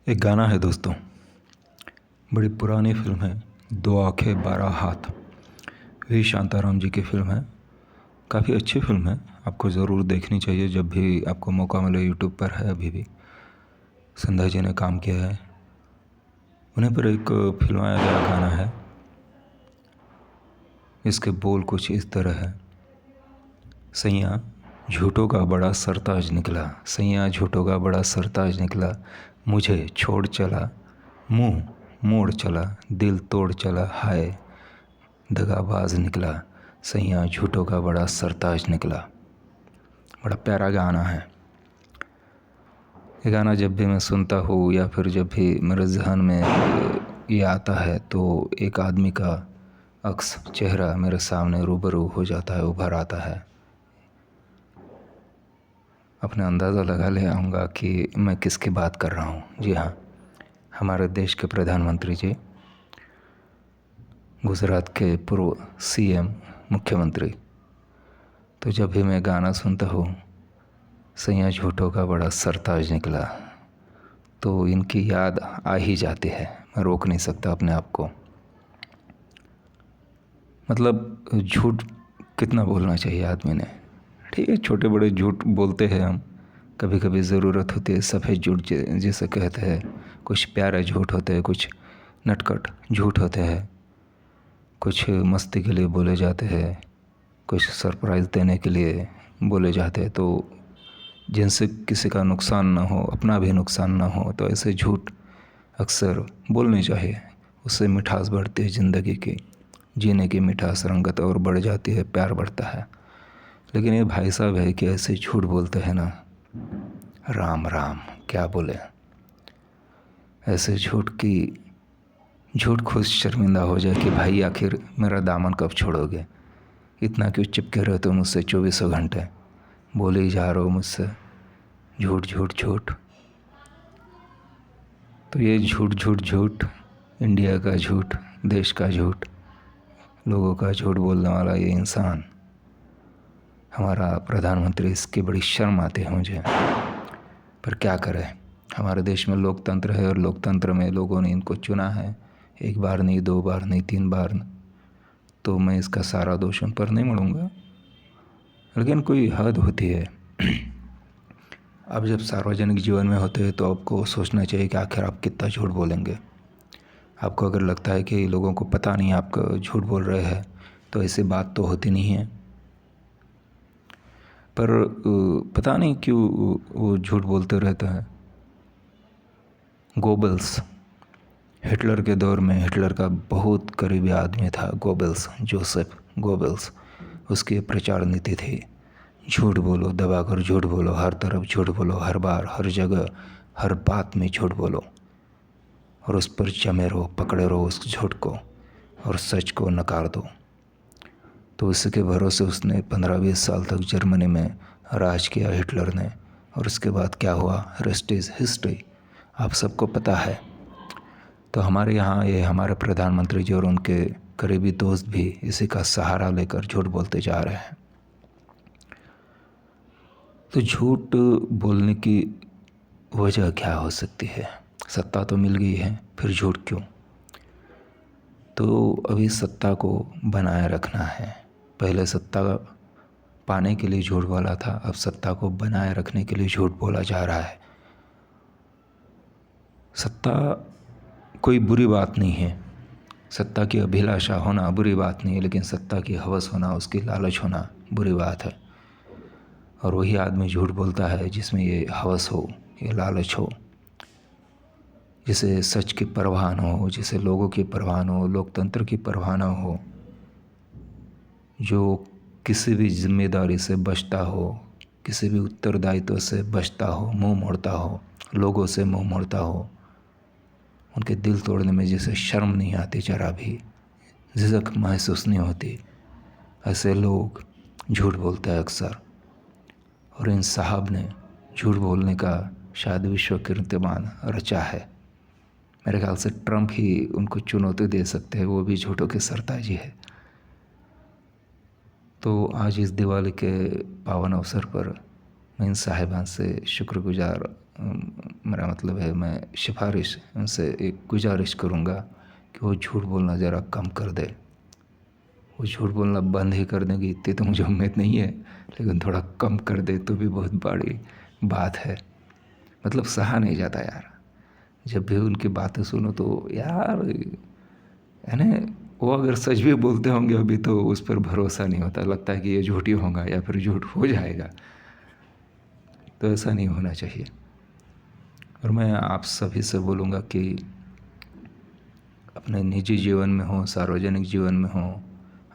एक गाना है दोस्तों, बड़ी पुरानी फिल्म है। दो आंखें 12 हाथ, वी शांताराम जी की फिल्म है। काफ़ी अच्छी फिल्म है, आपको ज़रूर देखनी चाहिए जब भी आपको मौका मिले। यूट्यूब पर है अभी भी। संध्या जी ने काम किया है, उन्हीं पर एक फिल्माया गया गाना है। इसके बोल कुछ इस तरह है। सैया झूठों का बड़ा सरताज निकला, सैया झूठों का बड़ा सरताज निकला, मुझे छोड़ चला, मुंह मोड़ चला, दिल तोड़ चला, हाय दगाबाज निकला, सैया झूठों का बड़ा सरताज निकला। बड़ा प्यारा गाना है। ये गाना जब भी मैं सुनता हूँ या फिर जब भी मेरे जहन में ये आता है तो एक आदमी का अक्स चेहरा मेरे सामने रूबरू हो जाता है, उभर आता है। अपने अंदाज़ा लगा ले आऊँगा कि मैं किसकी बात कर रहा हूँ। जी हाँ, हमारे देश के प्रधानमंत्री जी, गुजरात के पूर्व सीएम मुख्यमंत्री। तो जब भी मैं गाना सुनता हूँ सैया झूठों का बड़ा सरताज निकला, तो इनकी याद आ ही जाती है। मैं रोक नहीं सकता अपने आप को। मतलब झूठ कितना बोलना चाहिए आदमी ने। ठीक है, छोटे बड़े झूठ बोलते हैं हम, कभी कभी ज़रूरत होती है। सफ़ेद झूठ जिसे कहते हैं, कुछ प्यारे झूठ होते हैं, कुछ नटखट झूठ होते हैं, कुछ मस्ती के लिए बोले जाते हैं, कुछ सरप्राइज़ देने के लिए बोले जाते हैं। तो जिनसे किसी का नुकसान ना हो, अपना भी नुकसान ना हो, तो ऐसे झूठ अक्सर बोलने चाहिए। उससे मिठास बढ़ती है ज़िंदगी की, जीने की मिठास, रंगत और बढ़ जाती है, प्यार बढ़ता है। लेकिन ये भाई साहब है कि ऐसे झूठ बोलते हैं ना, राम राम क्या बोले। ऐसे झूठ खुद शर्मिंदा हो जाए कि भाई आखिर मेरा दामन कब छोड़ोगे, इतना क्यों चिपके रहते हो मुझसे 24 घंटे, बोले ही जा रहे हो मुझसे झूठ झूठ झूठ। तो ये झूठ झूठ झूठ, इंडिया का झूठ, देश का झूठ, लोगों का झूठ बोलने वाला ये इंसान हमारा प्रधानमंत्री, इसकी बड़ी शर्म आती है मुझे। पर क्या करें, हमारे देश में लोकतंत्र है और लोकतंत्र में लोगों ने इनको चुना है, एक बार नहीं, दो बार नहीं, 3 बार। तो मैं इसका सारा दोष उन पर नहीं मढ़ूंगा, लेकिन कोई हद होती है। अब जब सार्वजनिक जीवन में होते हैं तो आपको सोचना चाहिए कि आखिर आप कितना झूठ बोलेंगे। आपको अगर लगता है कि लोगों को पता नहीं आप झूठ बोल रहे हैं, तो ऐसी बात तो होती नहीं है। पर पता नहीं क्यों वो झूठ बोलते रहता है। गोबल्स, हिटलर के दौर में हिटलर का बहुत करीबी आदमी था गोबल्स, जोसेफ गोबल्स। उसकी प्रचार नीति थी, झूठ बोलो, दबाकर झूठ बोलो, हर तरफ झूठ बोलो, हर बार, हर जगह, हर बात में झूठ बोलो, और उस पर जमे रहो, पकड़े रहो उस झूठ को, और सच को नकार दो। तो इसके भरोसे उसने 15-20 साल तक जर्मनी में राज किया हिटलर ने। और उसके बाद क्या हुआ, रेस्ट इज़ हिस्ट्री, आप सबको पता है। तो हमारे यहाँ ये हमारे प्रधानमंत्री जी और उनके करीबी दोस्त भी इसी का सहारा लेकर झूठ बोलते जा रहे हैं। तो झूठ बोलने की वजह क्या हो सकती है? सत्ता तो मिल गई है, फिर झूठ क्यों? तो अभी सत्ता को बनाए रखना है। पहले सत्ता पाने के लिए झूठ बोला था, अब सत्ता को बनाए रखने के लिए झूठ बोला जा रहा है। सत्ता कोई बुरी बात नहीं है, सत्ता की अभिलाषा होना बुरी बात नहीं है, लेकिन सत्ता की हवस होना, उसकी लालच होना बुरी बात है। और वही आदमी झूठ बोलता है जिसमें ये हवस हो, ये लालच हो, जिसे सच की परवाह न हो, जिसे लोगों की परवाह न हो, लोकतंत्र की परवाह न हो, जो किसी भी जिम्मेदारी से बचता हो, किसी भी उत्तरदायित्व से बचता हो, मुंह मोड़ता हो, लोगों से मुंह मोड़ता हो, उनके दिल तोड़ने में जिसे शर्म नहीं आती, जरा भी झिझक महसूस नहीं होती, ऐसे लोग झूठ बोलते हैं अक्सर। और इन साहब ने झूठ बोलने का शायद विश्व कीर्तिमान रचा है। मेरे ख्याल से ट्रंप ही उनको चुनौती दे सकते हैं, वो भी झूठों के सरताजी है। तो आज इस दिवाली के पावन अवसर पर मैं इन साहिबान से शुक्रगुजार मेरा मतलब है मैं सिफारिश उनसे एक गुजारिश करूँगा कि वो झूठ बोलना ज़रा कम कर दे। वो झूठ बोलना बंद ही कर देंगे इतनी तो मुझे उम्मीद नहीं है, लेकिन थोड़ा कम कर दे तो भी बहुत बड़ी बात है। मतलब सहा नहीं जाता यार, जब भी उनकी बातें सुनो तो यार है ना, वो अगर सच भी बोलते होंगे अभी तो उस पर भरोसा नहीं होता, लगता है कि ये झूठ ही होगा या फिर झूठ हो जाएगा। तो ऐसा नहीं होना चाहिए। और मैं आप सभी से बोलूँगा कि अपने निजी जीवन में हो, सार्वजनिक जीवन में हो,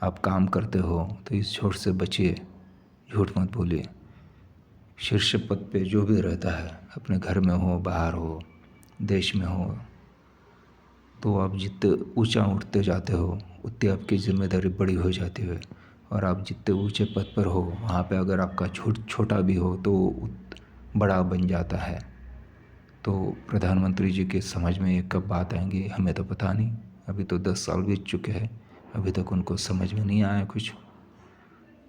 आप काम करते हो तो इस झूठ से बचिए, झूठ मत बोलिए। शीर्ष पद पे जो भी रहता है, अपने घर में हो, बाहर हो, देश में हो, तो आप जितने ऊंचा उठते जाते हो उतनी आपकी जिम्मेदारी बड़ी हो जाती है। और आप जितने ऊंचे पद पर हो वहाँ पे अगर आपका झूठ छोटा भी हो तो बड़ा बन जाता है। तो प्रधानमंत्री जी के समझ में ये कब बात आएंगी हमें तो पता नहीं। अभी तो 10 साल बीत चुके हैं, अभी तक उनको समझ में नहीं आया कुछ।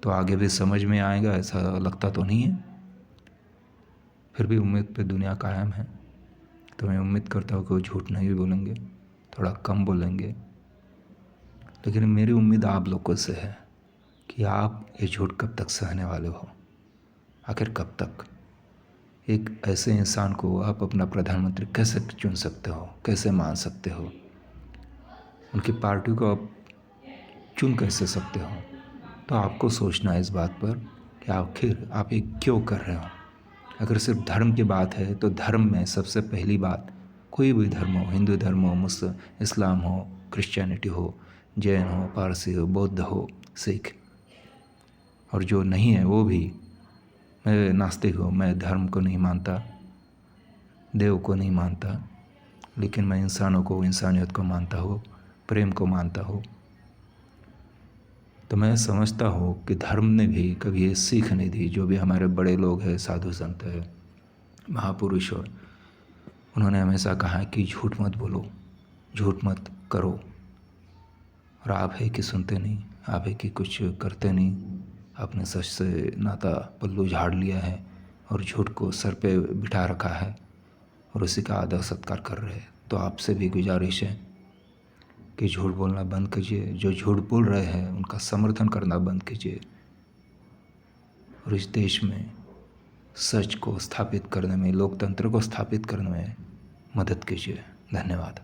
तो आगे भी समझ में आएगा ऐसा लगता तो नहीं है। फिर भी उम्मीद पे दुनिया कायम है। तो मैं उम्मीद करता हूँ कि वो झूठ नहीं बोलेंगे, थोड़ा कम बोलेंगे। लेकिन मेरी उम्मीद आप लोगों से है कि आप ये झूठ कब तक सहने वाले हो, आखिर कब तक। एक ऐसे इंसान को आप अपना प्रधानमंत्री कैसे चुन सकते हो, कैसे मान सकते हो, उनकी पार्टी को आप चुन कैसे सकते हो। तो आपको सोचना है इस बात पर कि आखिर आप ये क्यों कर रहे हो। अगर सिर्फ धर्म की बात है तो धर्म में सबसे पहली बात, कोई भी धर्म हो, हिंदू धर्म हो, इस्लाम हो, क्रिश्चियनिटी हो, जैन हो, पारसी हो, बौद्ध हो, सिख, और जो नहीं है वो भी, मैं नास्तिक हूँ, मैं धर्म को नहीं मानता, देव को नहीं मानता, लेकिन मैं इंसानों को, इंसानियत को मानता हूँ, प्रेम को मानता हूँ। तो मैं समझता हूँ कि धर्म ने भी कभी ये सीख नहीं दी। जो भी हमारे बड़े लोग हैं, साधु संत हैं, महापुरुष हो, उन्होंने हमेशा कहा है कि झूठ मत बोलो, झूठ मत करो। और आप है कि सुनते नहीं, आप है कि कुछ करते नहीं। आपने सच से नाता पल्लू झाड़ लिया है और झूठ को सर पे बिठा रखा है और उसी का आदर सत्कार कर रहे हैं। तो आपसे भी गुजारिश है कि झूठ बोलना बंद कीजिए। जो झूठ बोल रहे हैं उनका समर्थन करना बंद कीजिए और इस देश में सच को स्थापित करने में, लोकतंत्र को स्थापित करने में मदद कीजिए। धन्यवाद।